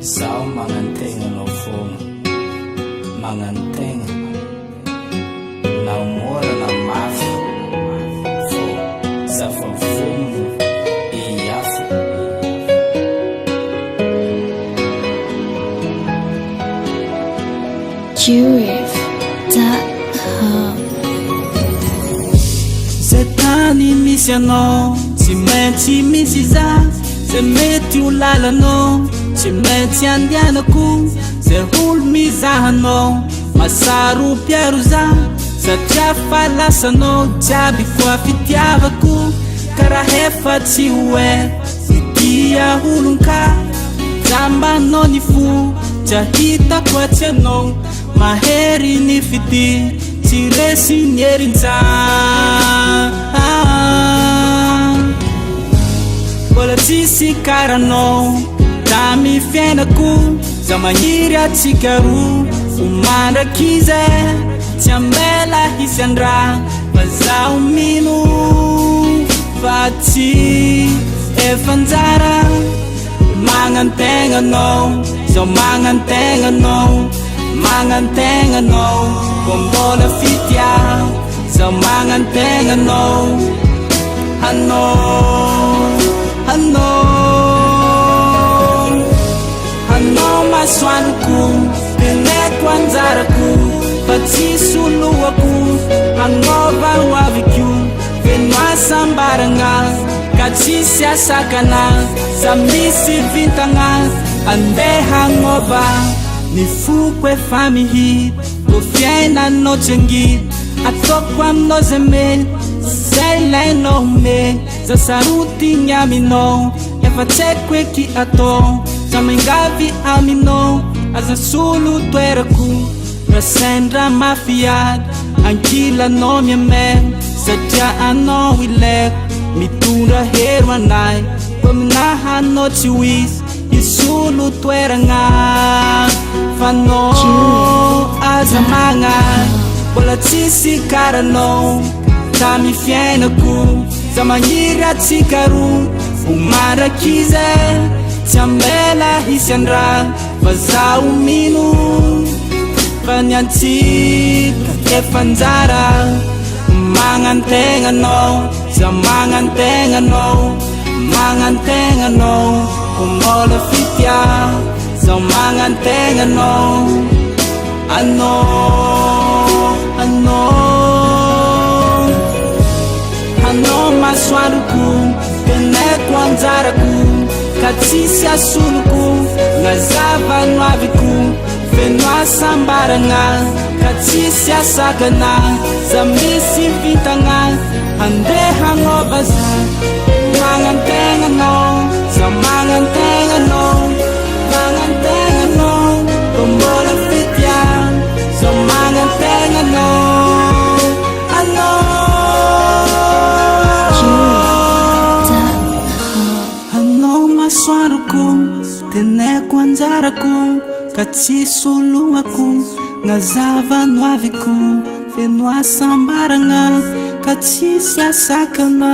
Sao mangantenga no fogo, mangantenga na umora na máfia, fogo, zafafumo e afu. Zetani misy anao, tsy maintsy misy za. Ze mety ho lalanao, tsy maintsy andianako. Ze olo mizahanao, masaro piaro za. Satria falasanao, jiaby koa fitiavako. Karaha efa tsy hoe, itia olonka. Jambanao ny fo, jahitako atsy anao. Mahery ny fity, tsy resy ny erinja. Mbola tsisy karanao, tamy fiainako. Za magniry atsika roa, omandrakize. Tsy ambela hisy andra, fa zaho mino. Fa tsy efa anjara, magnantegna anao. Zaho magnantegna anao, magnantegna anao. Ko mbola fitya, zaho magnantegna anao. Hanao masoandroko, teneko anjarako. Fa tsy soloako, hanova ho aviko. Feno asambaragna, ka tsisy asakana. Za misy vintagna, andeha hagnova. Ny foko efa mihity, ko fiainanao tsy angity. Ataoko aminao ze mety, zay ilainao me. Za sarotigny aminao, efa tsy haiko hoe ky atao. Za mangavy aminao, aza solo toerako. Rasendra mafiady, ankilanao miameno. Satria anao ilaiko, mitondra hero anay. Ko minahanao tsy wisy, isolo toeragna. Fanao aza magnay, mbola tsisy karanao. Tamy fiainako, za magniry atsika roa, omandrakize. Tsy ambela hisy andra, fa zaho mino. Fa ny antsika efa anjara, magnantegna anao. Za magnantegna anao, magnantegna anao. Ko mbola fitya, zaho magnantegna anao. Hanao masoandroko, teneko anjarako. Ka tsisy asoloko, ngazava no aviko. Feno asambaragna, ka tsisy asakana. Za misy vintagna, andeha hagnova za. Magnantegna anao, za magnantegna anao. Magnantegna anao, ko mbola fitya. Za magnantegna anao. Hanao masoandroko, teneko anjarako. Ka tsisy oloako, ngazava no aviko. Feno asambaragna, ka tsisy asakana.